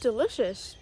delicious.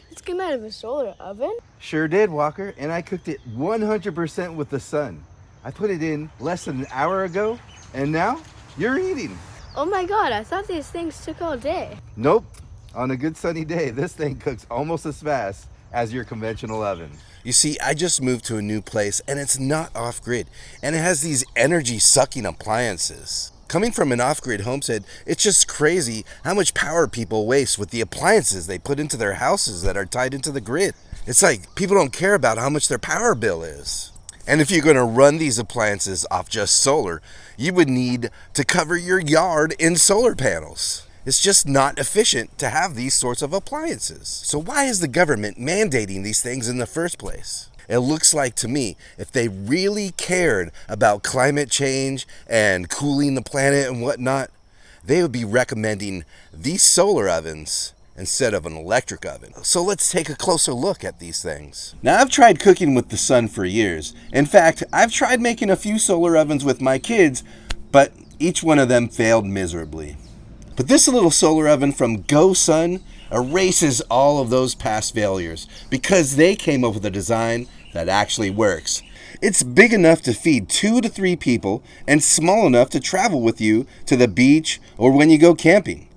This came out of a solar oven? Sure did, Walker, and I cooked it 100% with the sun. I put it in less than an hour ago, and now you're eating. Oh my God, I thought these things took all day. Nope. On a good sunny day, this thing cooks almost as fast as your conventional oven. You see, I just moved to a new place and it's not off-grid, and it has these energy-sucking appliances. Coming from an off-grid homestead, it's just crazy how much power people waste with the appliances they put into their houses that are tied into the grid. It's like people don't care about how much their power bill is. And if you're going to run these appliances off just solar, you would need to cover your yard in solar panels. It's just not efficient to have these sorts of appliances. So why is the government mandating these things in the first place? It looks like to me, if they really cared about climate change and cooling the planet and whatnot, they would be recommending these solar ovens instead of an electric oven. So let's take a closer look at these things. Now, I've tried cooking with the sun for years. In fact, I've tried making a few solar ovens with my kids, but each one of them failed miserably. But this little solar oven from gosun erases all of those past failures because they came up with a design that actually works. It's big enough to feed 2 to 3 people and small enough to travel with you to the beach or when you go camping.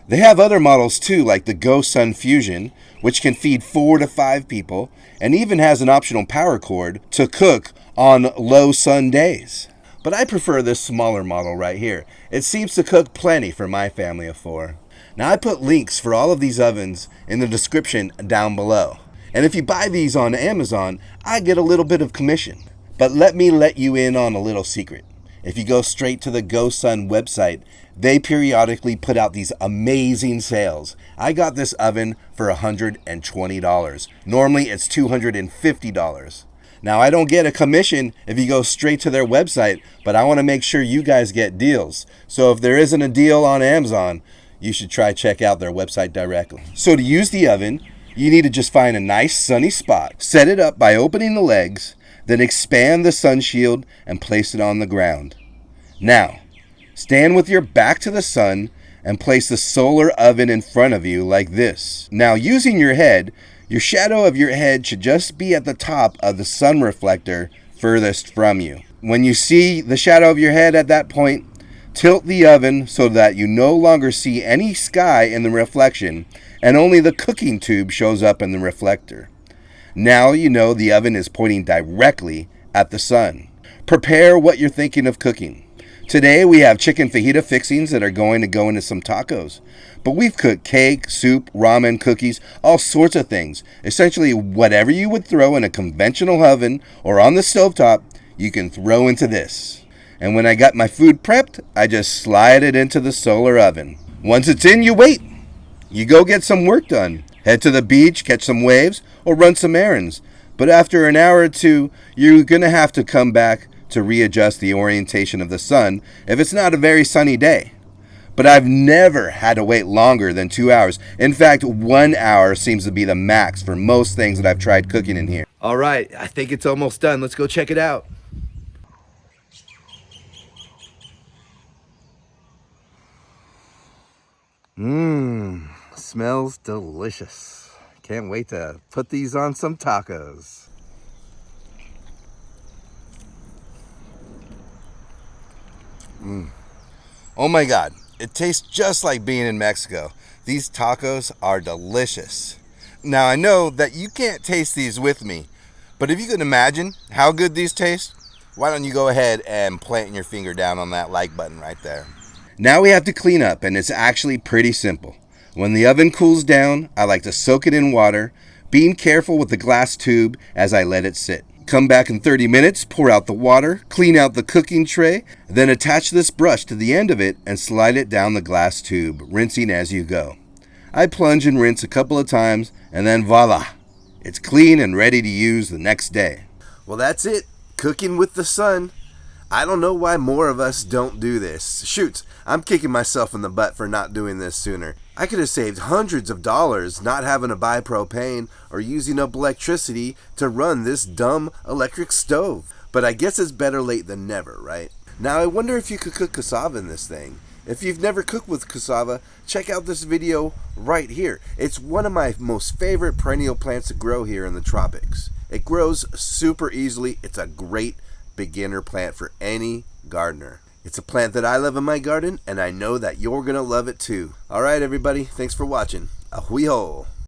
They have other models too, like the gosun Fusion, which can feed 4 to 5 people and even has an optional power cord to cook on low sun days. But I prefer this smaller model right here. It seems to cook plenty for my family of 4. Now, I put links for all of these ovens in the description down below. And if you buy these on Amazon, I get a little bit of commission. But let me let you in on a little secret. If you go straight to the gosun website, they periodically put out these amazing sales. I got this oven for $120. Normally it's $250. Now, I don't get a commission if you go straight to their website, but I want to make sure you guys get deals. So if there isn't a deal on Amazon, you should try check out their website directly. So to use the oven, you need to just find a nice sunny spot. Set it up by opening the legs, then expand the sun shield and place it on the ground. Now, stand with your back to the sun and place the solar oven in front of you like this. Now, using your head, your shadow of your head should just be at the top of the sun reflector furthest from you. When you see the shadow of your head at that point, tilt the oven so that you no longer see any sky in the reflection and only the cooking tube shows up in the reflector. Now you know the oven is pointing directly at the sun. Prepare what you're thinking of cooking. Today we have chicken fajita fixings that are going to go into some tacos. But we've cooked cake, soup, ramen, cookies, all sorts of things. Essentially whatever you would throw in a conventional oven or on the stovetop, you can throw into this. And when I got my food prepped, I just slide it into the solar oven. Once it's in, you wait. You go get some work done. Head to the beach, catch some waves, or run some errands. But after an hour or two, you're going to have to come back to readjust the orientation of the sun if it's not a very sunny day. But I've never had to wait longer than 2 hours. In fact, 1 hour seems to be the max for most things that I've tried cooking in here. All right, I think it's almost done. Let's go check it out. Smells delicious. Can't wait to put these on some tacos. Oh my God, it tastes just like being in Mexico. These tacos are delicious. Now, I know that you can't taste these with me, but if you can imagine how good these taste, why don't you go ahead and plant your finger down on that like button right there. Now we have to clean up, and it's actually pretty simple. When the oven cools down, I like to soak it in water, being careful with the glass tube as I let it sit. Come back in 30 minutes, pour out the water, clean out the cooking tray, then attach this brush to the end of it and slide it down the glass tube, rinsing as you go. I plunge and rinse a couple of times, and then voila! It's clean and ready to use the next day. Well, that's it. Cooking with the sun. I don't know why more of us don't do this. Shoot, I'm kicking myself in the butt for not doing this sooner. I could have saved hundreds of dollars not having to buy propane or using up electricity to run this dumb electric stove. But I guess it's better late than never, right? Now, I wonder if you could cook cassava in this thing. If you've never cooked with cassava, check out this video right here. It's one of my most favorite perennial plants to grow here in the tropics. It grows super easily. It's a great beginner plant for any gardener. It's a plant that I love in my garden, and I know that you're going to love it too. All right, everybody. Thanks for watching. Ahui ho.